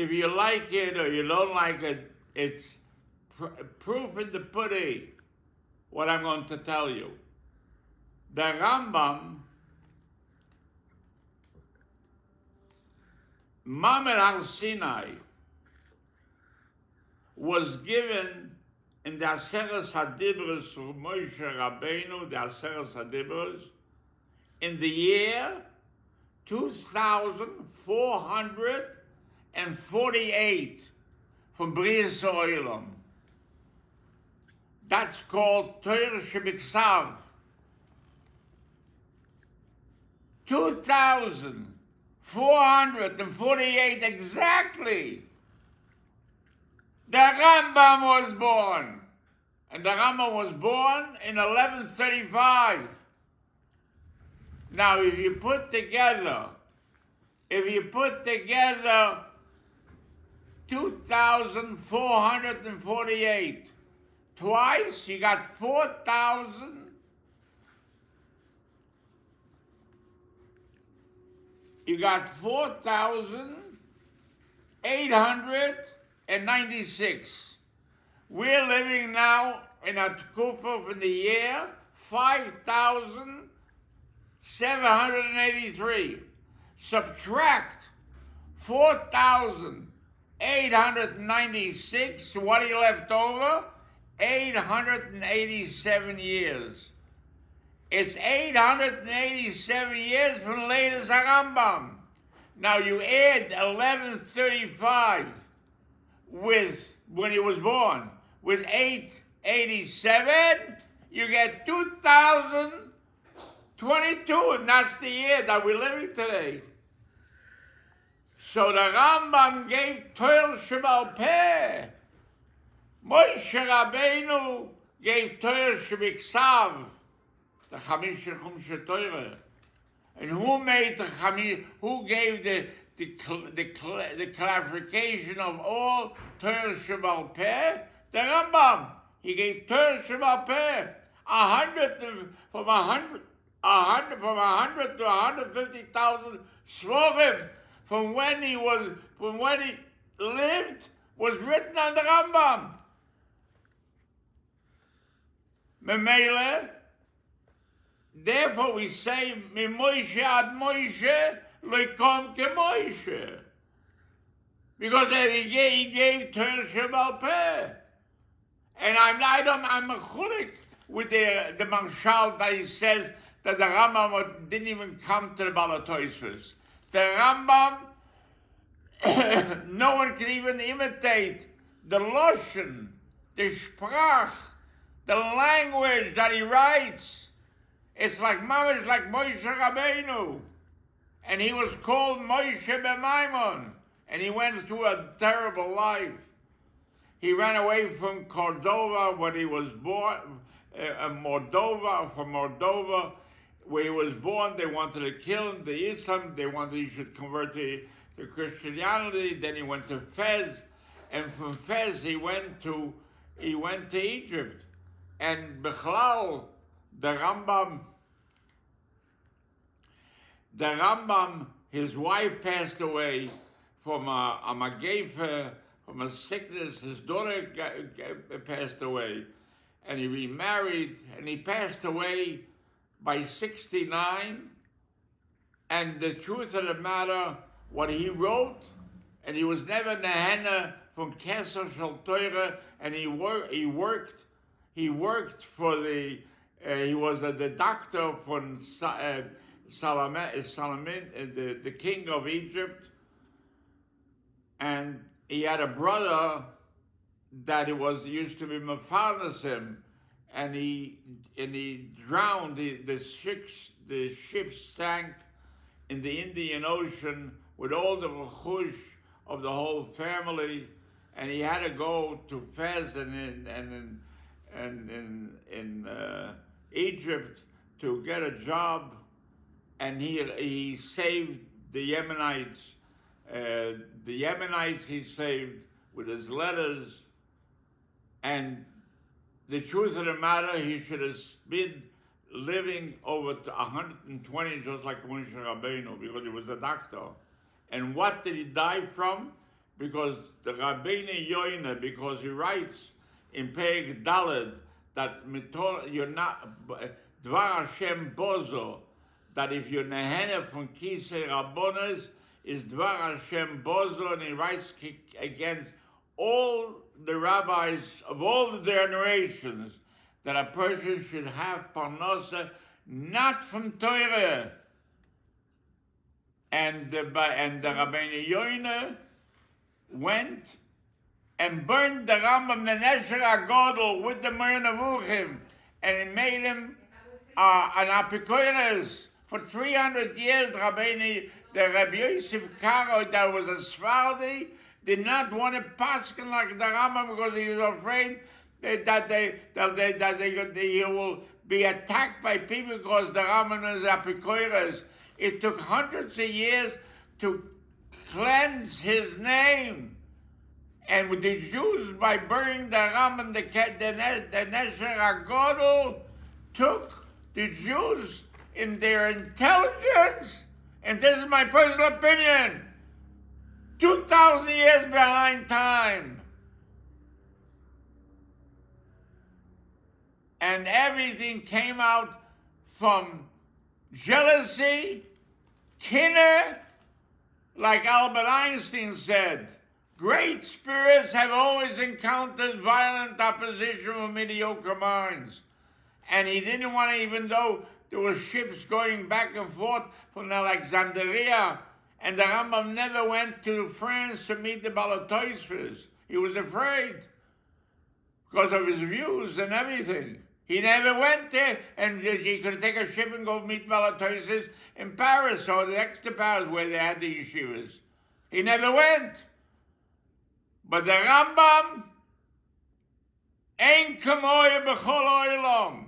if you like it or you don't like it, it's proof in the pudding what I'm going to tell you. The Rambam, Mamer al-Sinai, was given in the Aseres HaDibros to Moshe Rabbeinu, the Aseres HaDibros, in the year 2448 from Bris Oilam. That's called Torah Shebiksav. 2448 exactly. The Rambam was born. And the Rambam was born in 1135. Now, if you put together 2,448 twice, you got 4,000. You got 4,896. We're living now in a Tkufa from the year 5,783. Subtract 4,896. What are you left over? 887 years. It's 887 years from the latest Rambam. Now you add 1135 with when he was born, with 887, you get 2022, and that's the year that we're living today. So the Rambam gave Torah Shebal Peh. Moshe Rabbeinu gave Torah Shebiksav, the Chamish Chumshe Torah. And who made who gave the clarification of all Torah Shebal Peh? The Rambam. He gave Torah Shebal Peh. 100 from 100 to 150,000 Shvovim from when he lived was written on the Rambam. Memele. Therefore we say, Mi Moshe ad Moshe, Loikom ke Moshe. Because he gave Torah Shebal Peh. And I'm a chulik with the Marshal that he says that the Rambam didn't even come to the Balatoisves. The Rambam, no one can even imitate the Loshen, the Sprach, the language that he writes. It's like Mamish, like Moshe Rabbeinu. And he was called Moshe B'Maimon. And he went through a terrible life. He ran away from Cordova when he was born, from Moldova, where he was born. They wanted to kill him, the Islam. They wanted he should convert to Christianity. Then he went to Fez. And from Fez, he went to Egypt. And Bechlal, the Rambam, his wife passed away from a mageifa, from a sickness. His daughter passed away, and he remarried, and he passed away by 69. And the truth of the matter, what he wrote, and he was never Nehenna from Keser Shel Torah, and he worked for the. He was the doctor from Salamin, the king of Egypt, and he had a brother that used to be Mepharnasim, and he drowned. The ship sank in the Indian Ocean with all the rechush of the whole family, and he had to go to Fez and in Egypt to get a job, and he saved the Yemenites. The Yemenites he saved with his letters, and the truth of the matter, he should have been living over to 120, just like Moshe Rabbeinu, because he was a doctor. And what did he die from? because the Rabbeinu Yoina, because he writes in Perek Daled that you're not Dvar Hashem Bozo, that if you're nehene from Kisei Rabbonos is Dvar Hashem Bozo, and he writes against all the rabbis of all the generations that a person should have parnasa not from Torah. And the Rabbeinu Yoina went and burned the Rambam, the Nesher HaGodol, with the Moreh Nevuchim, and it made him an apikoros. For 300 years, the Rabbi Yosef Karo, that was a Sephardi, did not want to paskin like the Rambam because he was afraid that he will be attacked by people because the Rambam is apikoros. It took hundreds of years to cleanse his name. And with the Jews, by burning the Rambam, the Nesher HaGodol, took the Jews in their intelligence, and this is my personal opinion, 2,000 years behind time. And everything came out from jealousy, kinner, like Albert Einstein said, great spirits have always encountered violent opposition from mediocre minds. And he didn't want to, even though there were ships going back and forth from Alexandria, and the Rambam never went to France to meet the Balatoisfers. He was afraid because of his views and everything. He never went there, and he could take a ship and go meet Balatoisfers in Paris or next to Paris where they had the yeshivas. He never went. But the Rambam, Ein kamoya b'chol olam,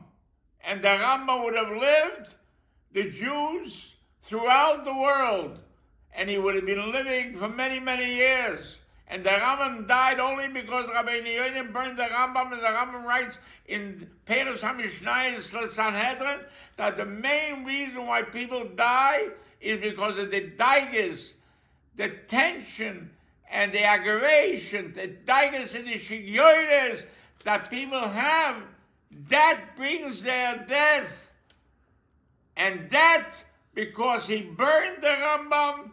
and the Rambam would have lived, the Jews, throughout the world, and he would have been living for many, many years. And the Rambam died only because Rabbeinu Yoina burned the Rambam, and the Rambam writes in Peres HaMishnayos Sanhedrin that the main reason why people die is because of the daigas, the tension, and the aggravation, the daigas and the shigyoides that people have, that brings their death. And that, because he burned the Rambam,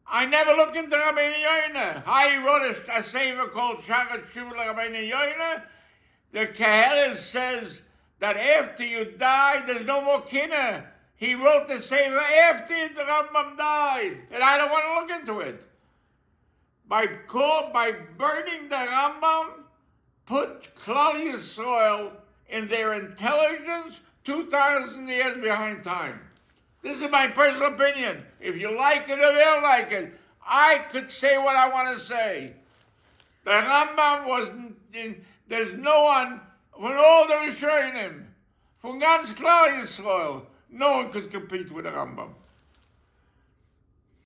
I never looked into Rabbeinu Yoina. He wrote a sefer called Shachat Shuvah Rabbeinu Yoina. The Keheles says that after you die, there's no more kinner. He wrote the sefer after the Rambam died, and I don't want to look into it. By burning the Rambam, put Klal Yisrael in their intelligence 2,000 years behind time. This is my personal opinion. If you like it or you don't like it, I could say what I want to say. The Rambam was, there's no one, when all the Rishonim, from ganz Klal Yisrael, no one could compete with the Rambam.